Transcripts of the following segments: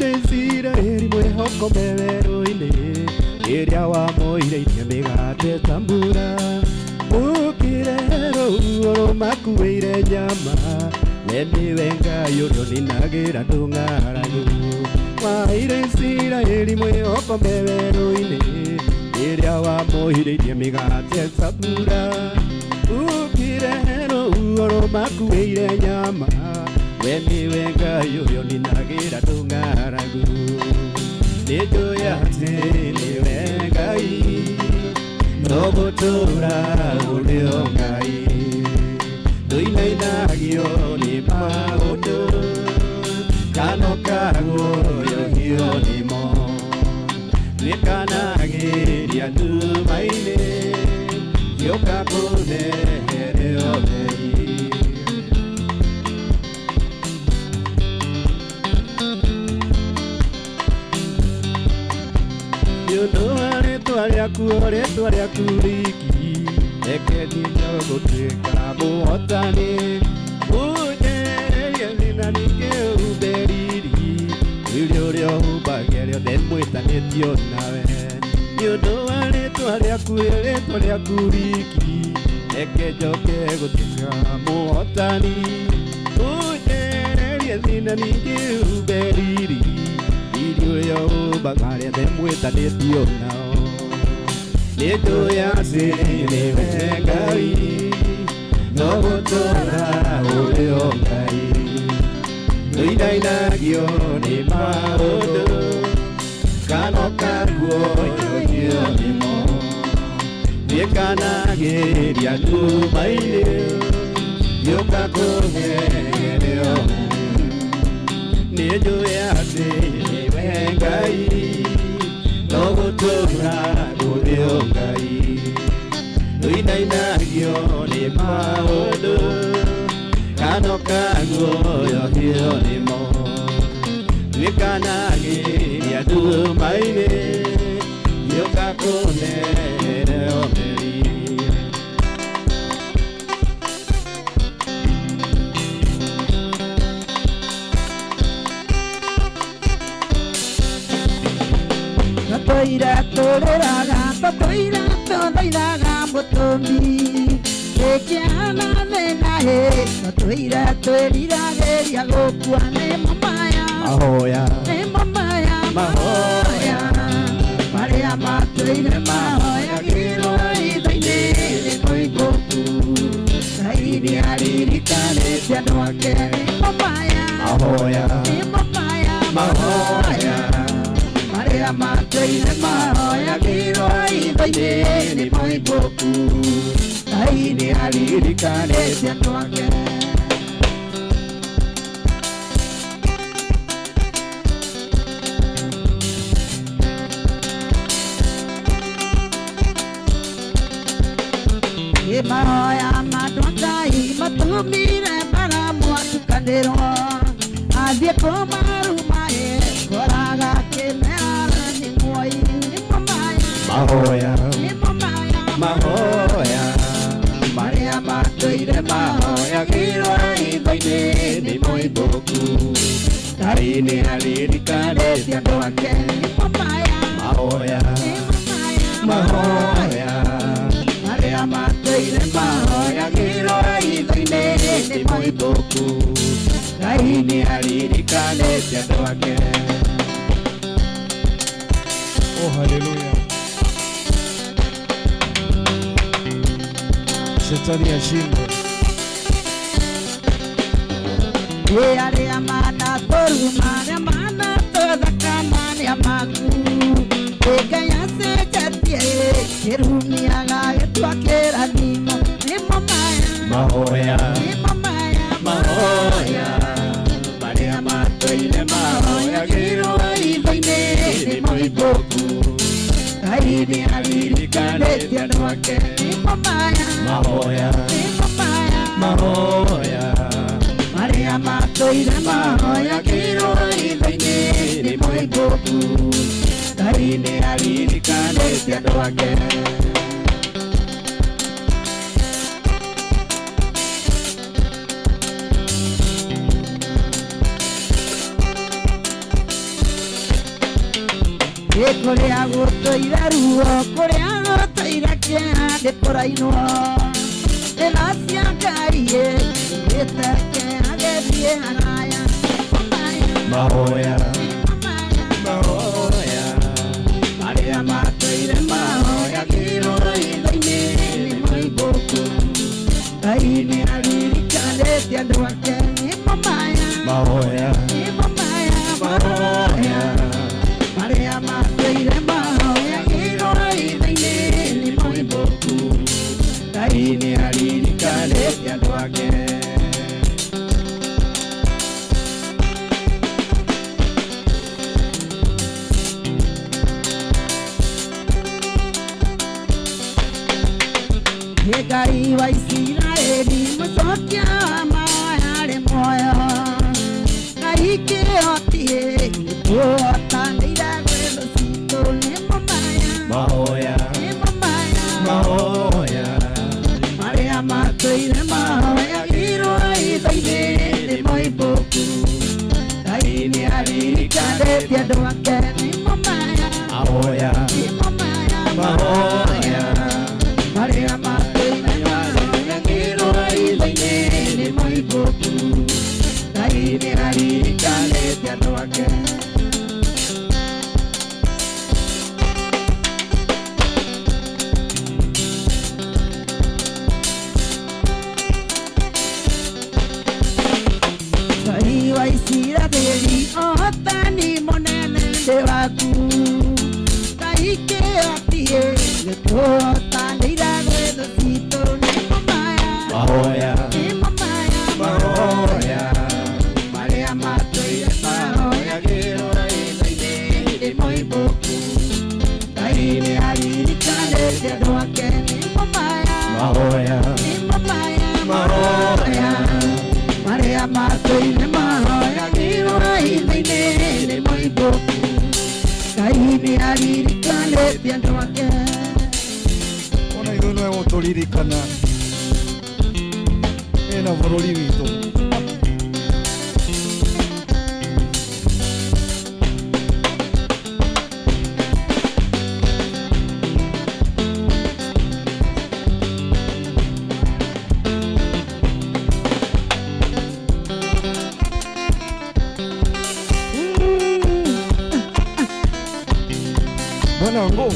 Waire sira eri mwehoko meweroine Iria wa moireirie migate tambura Ukirero uro makuire nyama Neniwe Ngai urio ninagira ndung'aragu Waire sira eri mwehoko meweroine Iria wa moireirie migate tambura Ukirero uro makuire nyama Neniwe Ngai urio ninagira ndung'aragu Nijoyate niwe Ngai Nogutura urio Ngai Nduinagio ni maundu Kano kaguoyo hio nimo Nikanagiria ndumaine Gioka kunehere obei Retwa rĩaku riki Reke niyo gũtuĩka mũhotani Ũnyererie thĩna ningĩ ũmberiri Wĩrĩ ũrĩa ũhumbagia rĩothe mwĩtanĩtio nawe Nĩũndũ wa rĩtwa rĩaku riki Reke njoke gũtuĩka mũhotani Ũnyererie thĩna ningĩ ũmberiri Wĩrĩ ũrĩa ũhumbagia rĩothe mwĩtanĩtio nao Nijoyate niwe Ngai Nogutura urio Ngai Nduinagio ni maundu Kano kaguoyo hio nimo Nikanagiria ndumaine Gioka kunehere obei Nijoyate niwe Ngai Nogutura urio Ngai Nduinagio ni maundu Kano kaguoyo hio nimo Nikanagiria ndumaine Gioka kunehere obei Toira toreraga, toiraga mutumbi Ekiana nena he, toira toirirageria gukua ne mamaya Mahoya, ne mamaya, mahoya Maria matoire mahoya giro ithaine ne koigoku Saini aririkane tiano ake ne mamaya Mahoya, ne mamaya, mahoya Maria matoire mahoya giro ithaine ne koigoku Saini aririkane tiano ake Mahoya madondai matumire para muatukanero Adie komarumae koraga kemera ni moi ni mamaya Mahoya ni mamaya Mahoya Maria matoire mahoya giro ithaine ni moi boku Saini aririkane tiano ake ni mamaya Mahoya ni mamaya Mahoya Matoire mahoya giro ithaine ni moi boku Saini aririkane tiano ake Oh haleluya Shetani ashindwe Ye ale amana toru mana toda kamani amaku Ekaya se chatie Kerumia ga tuakera nimo ni mamaya Mahoya ni mamaya Mahoya Maria matoire mahoya giro ithaine ni moi boku Saini aririkane tiano ake ni mamaya Mahoya ni mamaya Mahoya Maria matoire mahoya giro ithaine ni moi boku Saini aririkane tiano ake kore agotoira ruo kore agotoira kena de koraino elasia kaiye etake agedie anaya Mahoya Maria matoire mahoya kirora ilaine ni moiboku aini alirikale tiando wake ni mamaya Mahoya Maria matoire mahoya kirora ilaine ni moiboku aini alirikale tiando wake Gai wa Israeli musokia maare moyo Gai ke otie ota nira gwelo sito ne Mahoya Maria matoire mahoya giro idaine ne moi boku Gai ni ari kare tiado akeni mamaya Mahoya Maria matoire mahoya giro idaine ne moi boku Gai ni ari kare tiado akeni Waisira deli otani monene de waku Kaike atie le otani da gredo sito ni mamaya Mahoya Maria matoire mahoya gero ilaine de moi boku Kaine ali kale de doake ni mamaya Mahoya Maria matoire mahoya giro ilaine de moi boku Kaine ali kale de doake Ona ithuĩ no egũtũririkana ĩna bũrũri witũ Mwanangu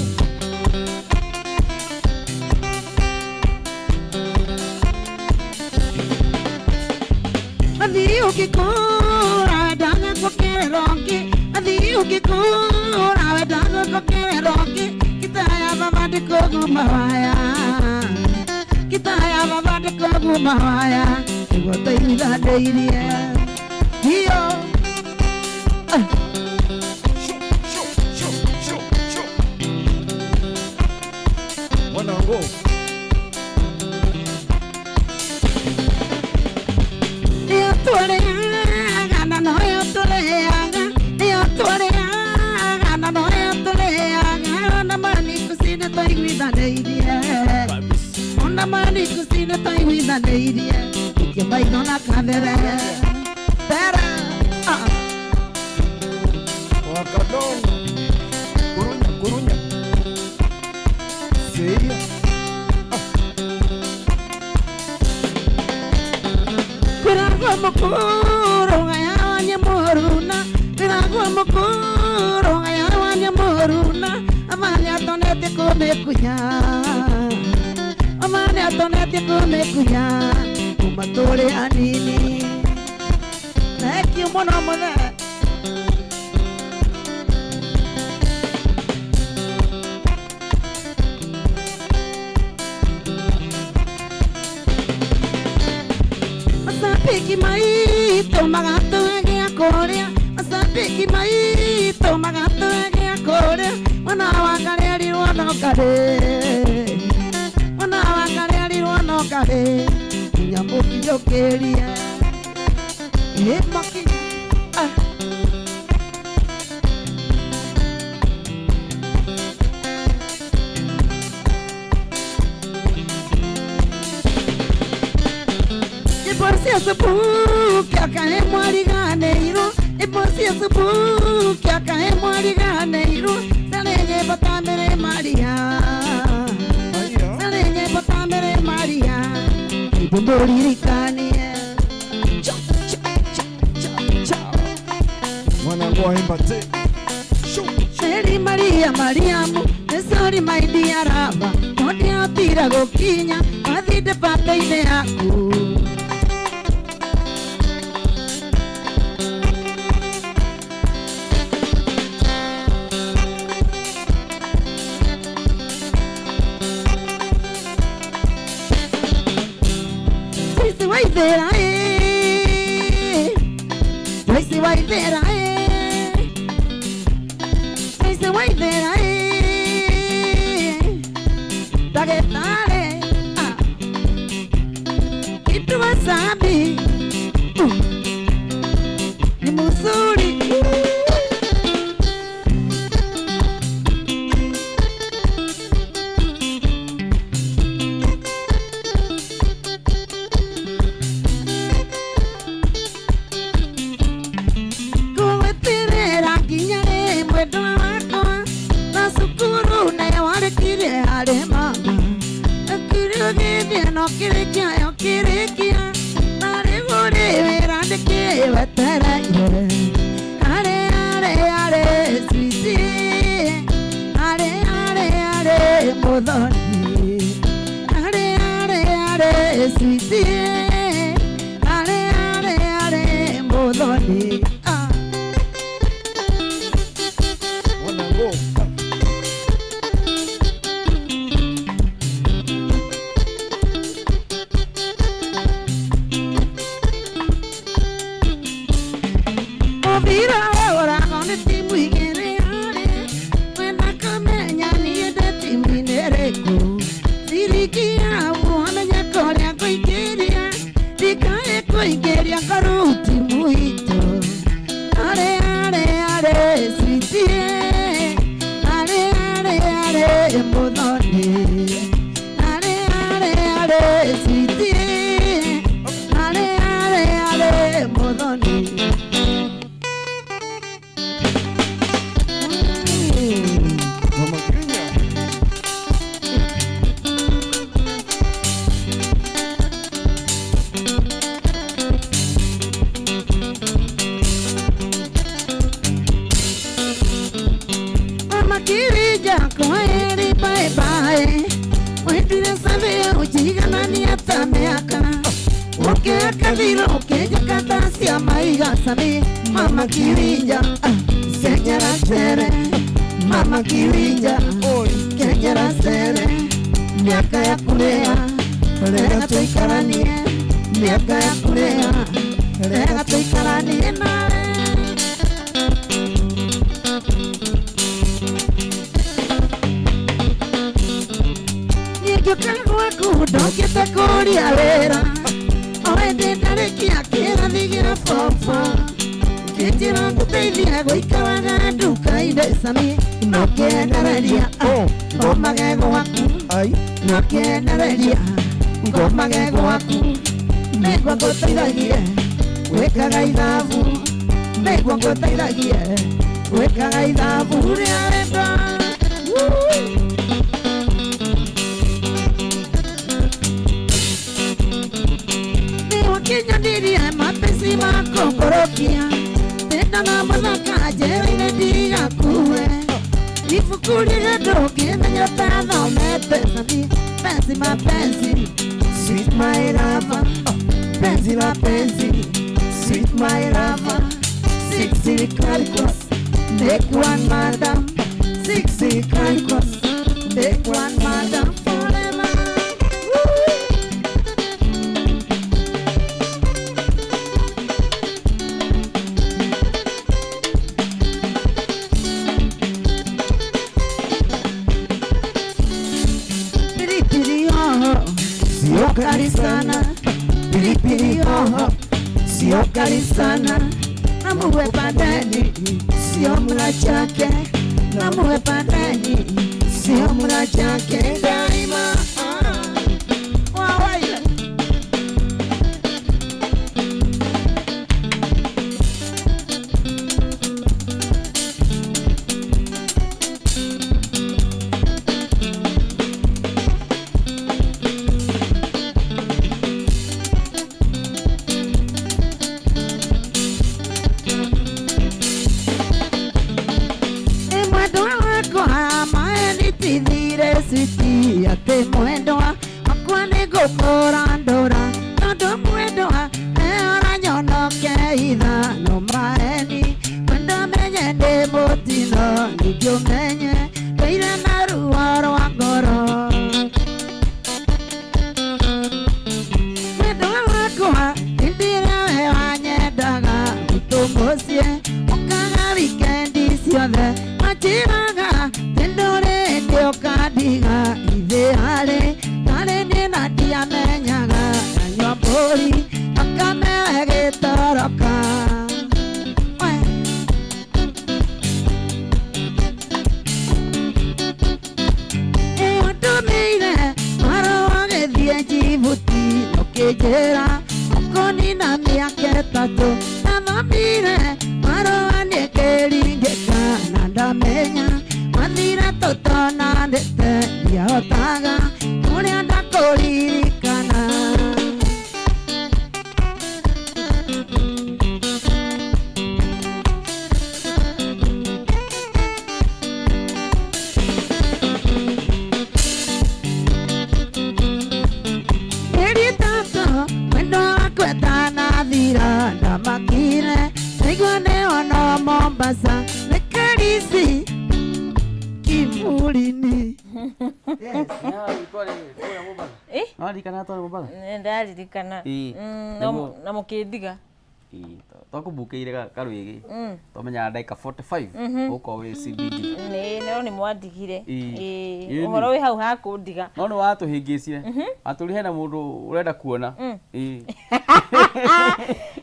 Adiu que cora dana qualquer roque Adiu que cora dana qualquer roque Kita ya baba de kogo mawaya Kita ya baba de kogo mawaya Iwo taida deirie Dio Mwanangu Una mani kusina tai wida deirie Ke bai dona kadere Tera Wakadongo Kurunya Seia Piragwa mokoro ngayawanya moruna Piragwa mokoro ngayawanya moruna Amani atonete kome kuya Amani atonete kome kuya Kumatore anini Neki mwana mwana Asapiki maito magato ege akorea Asapiki maito magato ege akorea Mwana wakare aliruwa no kare Mwana wakare aliruwa no kare Nyambuki jokeria Maki Supuki akae mwari ganeiro Iposi supuki akae mwari ganeiro Kumburirikanie Mwanangu aimba te Sheri Maria Mariamu Nesori maidi ya raba Mondi atira gokinya Mathide pate-ine yaku Tracy Waithera Tracy Waithera Tracy Waithera Dagetare Kitu wasabi Ni muzuri Kirikia, nare gore verande ke vatara ire. Are, sweetie. Are, modoni. Are, sweetie. Are, modoni. Vira ora con il timu igere Wena kamenya ni ede timu inereko Sirikia uona nyakoria koigeria Dikae koigeria karuti muito Are, sweetie Are, modoni Are, sweetie Are, modoni Kirija kwaheri bye bye Wetire sabe ujiga nani atameaka Oke akadiro oke jakata siya maiga sabi Mama Kirija Senyara sere Mama Kirija Kenyara sere Miaka ya kulea Rega tuikaranie Miaka ya kulea Rega tuikaranie nae Kaguaku dokita kuria wera Oende ndarekia kira thigira fofa Kitira nguteithia guikaraga nduka-inĩ sami Nokendereria ngomage gwaku Nokendereria ngomage gwaku Nĩguo ngũteithagie gwĩkaga ithabu Nĩguo ngũteithagie gwĩkaga ithabu rĩa wendo Kenya diria mapesi makongorokia Tenda na mathaka njera-inĩ ndigakue Ibuku-rĩrĩa ndũngĩmenya thomete sami Penzi mapenzi Sweet my lover Penzi mapenzi Sweet my lover 60 caricos Make one madam 60 caricos Make one madam forever Sio kali sana, pilipili hoho, sio kali sana, namuwe pandani, sio mula chake, namuwe pandani, sio mula chake, daima, wawaila. ate mwendwa akwani gukora ndora tondu mwendwa eora nyonoke itha no maeni kwenda menye ndi mutino ningĩ ũmenye ndũire na ruo rwa ngoro mwendwa wakwa hĩndĩ ĩrĩa we wanyendaga ũtũmũcie ũkaga wikendi ciothe wanjĩraga ndũrĩndĩ ũkandiga ithĩ harĩ narĩ ndĩ na ndiamenyaga nanyua mbũri akame gĩtoroka ũndũmĩire marũa gĩthiĩ Djibouti ũkĩnjĩra ũkũnina mĩaka ĩtatũ nathomire marũa nĩngĩringĩka na ndamenya mathira tũtonanĩte ndiahotaga ũrĩa ndakũririkana ndamakire nĩguo nĩona Mombasa nĩ Karisi kivulini. Ndaririkana na mũkĩndiga twakũmbũkĩire karwĩgĩ twamenyaga ndagĩka 45 ũkorwo wĩ CBD no nĩ mwandigire ũhoro wĩ hau hakũndiga no nĩ watũhĩngĩcire atũri hena mũndũ ũrenda kuona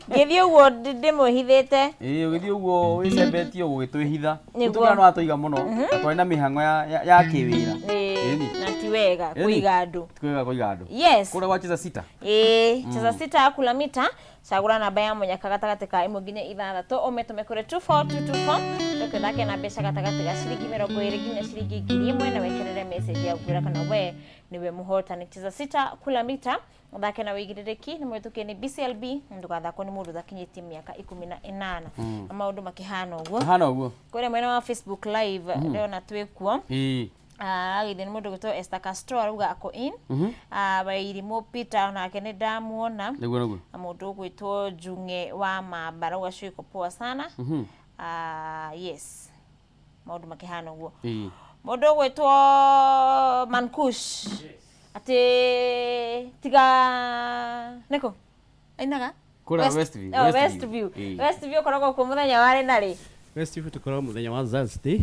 ngĩthiĩ ũguo ndĩmwĩhithĩte ũgĩthiĩ ũguo wĩcembetie ũgĩtwĩhitha tũtũra nĩ watũiga mũno twarĩ na mĩhang'o ya kĩwĩra na ti wega kũiga andũ kũrĩa gwa Cheza Sita Cheza Sita Kulamita cagũra namba ya mũnyaka gatagatĩ ka 1 nginya 6 ũmetũme kũrĩ 24224 tũkĩthake na mbeca gatagatĩ ga ciringi 20 nginya ciringi 1000 na wekerere message ya gwĩra kana we niwe mũhotani. Cheza Sita Kulamita thake na wĩigĩrĩrĩki nĩ mwĩtũkie nĩ BCLB ndũgathakwo nĩ mũndũ ũthakinyĩtie mĩaka 18 na maũndũ makĩhana ũguo kũrĩa mwena wa Facebook live ndĩrona twĩkuo agithĩ nĩ mũndũ gwĩtwo Esther Castro arauga ako in Wairimũ Peter onake nĩ ndamuona na mũndũ gwĩtwo Njung'e wa Mamba arauga show iko poa sana yes maũndũ makĩhana ũguo mũndũ gwĩtwo Mankush ati tiga nĩkũ ainaga Westview koragwo kũ mũthenya warĩ na rĩ Westview tukoragwo mũthenya wa Thursday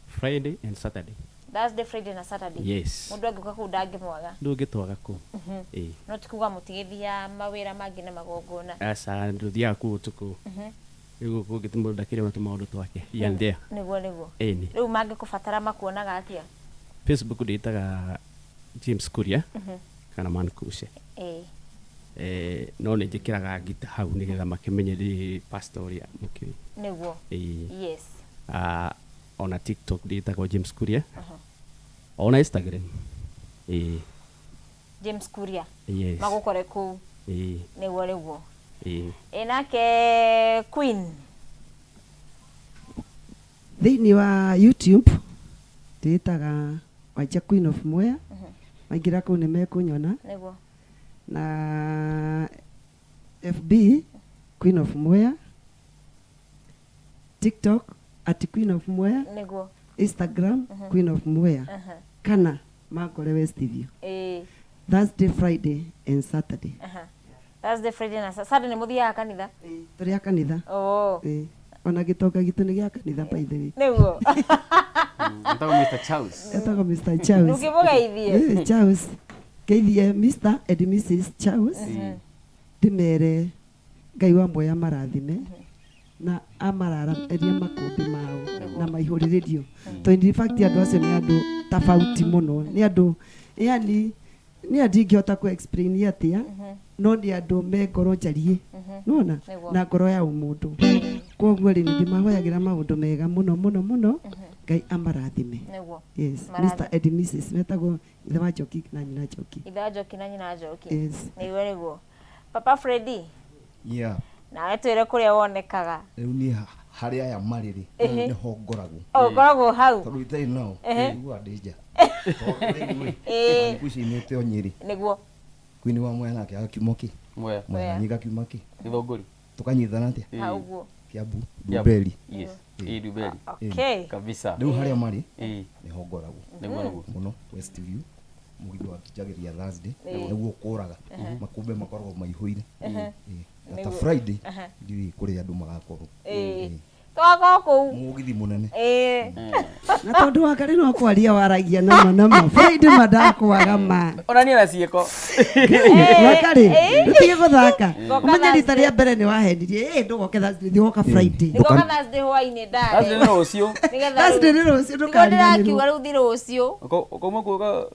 Friday and Saturday. Thursday, Friday na Saturday. Yes. Mundu angĩuka kũ ndangĩmwaga. Ndũngĩtwaga kũ. No tikuga mũtigithia mawĩra mangĩ na magongona. Asa ndũthiaga kũ ũtukũ. Nĩguo kũngĩtĩ mũndũ ndakĩrĩ tũmaũndũ twake. Yandea. Nĩguo. Ĩni. Rĩu mangĩkũbatara makuonaga atĩa? Facebook ndĩtaga James Kuria kana Mankush. No nĩ njĩkĩraga ngita hau nĩgetha makĩmenye ndĩ pastor ya mũkiri. Nĩguo. Yes. Ona TikTok ndĩtagwo James Kuria. Ona Instagram. James Kuria. Yes. Magũkore kũ. Nĩguo. Nake Queen. Thĩinĩ wa YouTube ndĩtaga Wanja Queen of Mwea. Maingĩra kũu nĩ mekũnyona. Nĩguo. Na FB Queen of Mwea. TikTok @Queen of Mwea. Nĩguo. Instagram Queen of Mwea. Kana makore Westview. Thursday, Friday and Saturday. Thursday, Friday na Saturday nĩ mũthiaga kanitha? Tũrĩ kanitha. Ona gĩtonga gitũ nĩ gĩa kanitha by the way. Nĩguo. Etagwo Mr. Charles. Etagwo Mr. Charles. Ndũkĩmũgeithie. Charles. Geithie Mr. and Mrs. Charles. Ndĩmere Ngai wa Mwea marathime. Na amarara eria makũmbĩ mao na maihũrĩrĩrio. To in fact andũ acio nĩ andũ tofauti mũno. Nĩ andũ yani nĩ ndingĩhota ku explain atĩa. No nĩ andũ me ngoro njarie. Nona na ngoro ya ũmũndũ. Koguo rĩ ndĩmahoyagĩra maũndũ mega mũno. Ngai amarathime. Yes. Mr. and Mrs. metagwo ithe wa Njoki na nyina Njoki. Ithe wa Njoki na nyina Njoki. Yes. Nĩguo. Papa Freddy. Yeah. Na twĩre kũrĩa wonekaga. Rĩu niĩ harĩa aya marĩrĩ nĩho ngoragwo. Ngoragwo hau. Tondũ itarĩ nao igua ndĩ nja. Kucinite Onyeri. Niguo. Kwini wa Mwea nake akiumoki. Mwea nyiga kiumaki. Githongori. Tukanyithana atia? Hauguo. Kiambu. Dubeli. Yes. Dubeli. Okay. Kabisa. Riu haria mari. Ni hongoragwo. Niguo. Muno Westview. Mugithi wa kijagiria Thursday. Niguo kuraga. Makumbe makoragwo maihuire. Ata Friday. Ndiwi kuri andu magakorwo. Twako ku. Mugithi munene. Na tondu wa kari no kwaria waragia nama. Friday madakwaga ma. Ona ni na cieko. Wakari. Tutige guthaka. Umenya rita ria mbere ni wahendirie. Ndugoke Thursday thioka Friday. Ndugoka Thursday hwaine ndare. Thursday ni rucio. Thursday ni rucio ndukariganirwo. Ndirakiuga riu thi rucio. Ukauma kuga.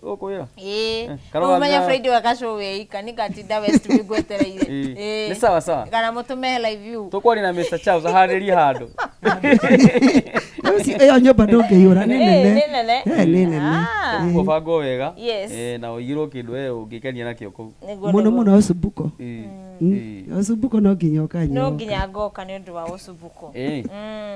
Umenya Friday wakasho weika nikatinda Westview gwetereire. Ni sawa. Kana mutume live view. Tukwari na Mr. Charles aharirie handu. Iyo nyumba ndungiyura ni nene. Ni nene. Kwa bango wega. Yes. Na uyiro kindu ungikenia nakio ku. Muno Usubuko. Usubuko no nginya ukanyo. No nginya ngoka ni undu wa Usubuko.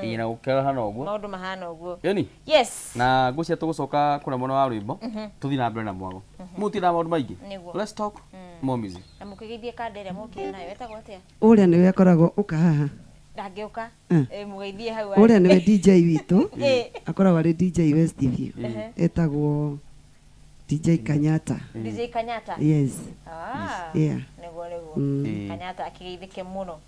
Ina ukera hana uguo. Maundu mahana uguo. Yoni? Yes. Na ngucia tugucoka kuna mono wa rwimbo. Tuthi na mbere na mwago. Muti na maundu maingi. Let's talk more music. Na mukigithie kandere mukire nayo etagwo atia? Uria niwe akoragwo ukahaha. Ndangeuka mugeithie hau. Uria niwe DJ witu. Akoragwo ari DJ Westview. Etagwo DJ Kanyata. DJ Kanyata? Yes. Yeah. Niguo. Kanyata akigeithike muno.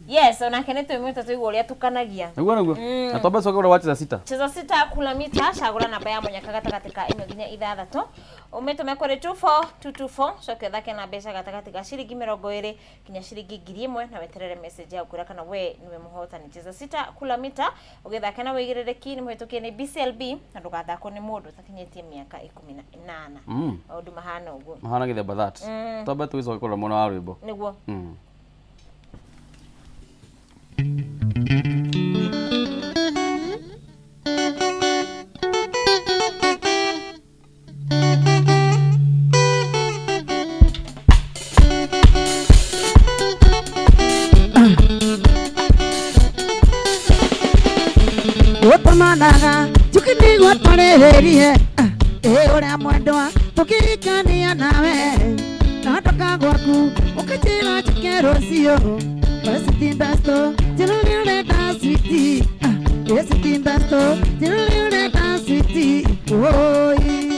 Yes, ona kenete mwita tuigwo uria tukanagia. Niguo. Na twambe coke ura wacheza sita. Cheza sita kula mita cagura namba ya munyaka gatagati ka 1 nginya 6. Umetume kuri 24224 coke thake na mbeca gatagati ga ciringi 20 kinya ciringi 1000 na weterere message ya kura kana we niwe muhotani. Cheza sita kula mita ugithaka na wigirereki ni muhitukie ni BCLB na ndugathako ni mundu takinyetie miaka 18. Maundu mahana uguo. Mahana githemba that. Twambe tugicoke kura mono wa rwimbo. Niguo. Managa chukini gwakorererie uria mwendwa tukikania nawe natoka gwaku ukachira chikerocio Westimbasto jirule da sweetie Westimbasto jirule da sweetie oi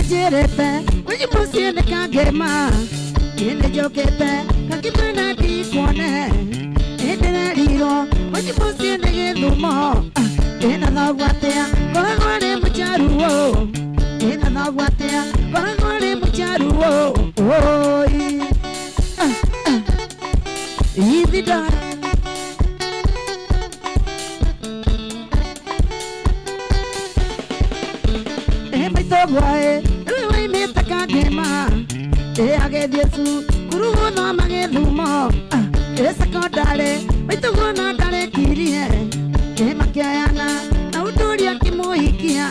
jerete Wenye musiende kagema Yende jokete Kakipena dikwane Endere liro Wenye musiende gedhumo Ena dhagwatea Korangwane mcharuo Ena dhagwatea Korangwane mcharuo Oi Hizi da Togwae Rui mita kagema Agediesu Kurugo no magedhumo Sakondale Maitugo na dale kirie Makiayana Na uturia kimohikia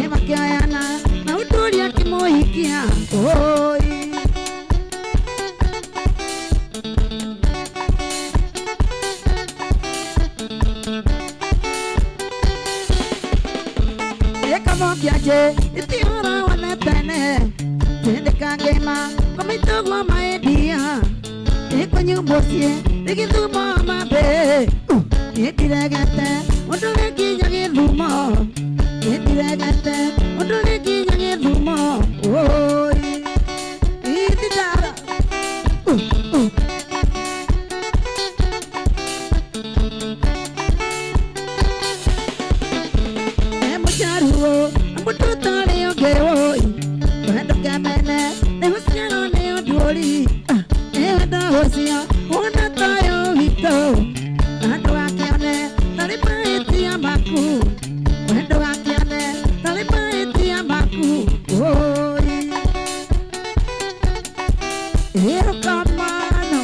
Makiayana Na uturia kimohikia Oi Mokiaje, itiora wana tene Tende kagema, komitogwa maedia Eko nyumbosie, ikithuma mabe Ikiregete, ondole kinya githumo Ikiregete, ondole kinya githumo Oi, itidara Charuo, ambuto tale ogewoi. Wendo kamene, ne hosiano ne odoli. Wendo hosia, ona tayo hito. Wendo akione, tale paeti amaku. Wendo akione, tale paeti amaku. Oi. Ero kamano.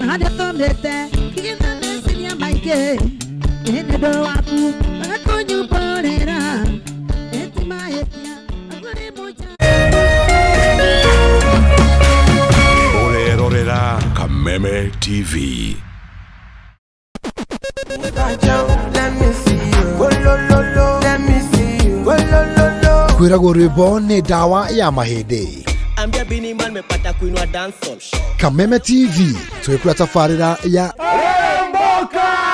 Nade tomete. Ene do aku, aku nyuporera, eti maeti. Kameme TV. Kwiragwo rwimbo ni dawa ya mahindi. Ambia bini man mepata kuinua dancehall. Kameme TV twekura tafarira ya Remboka.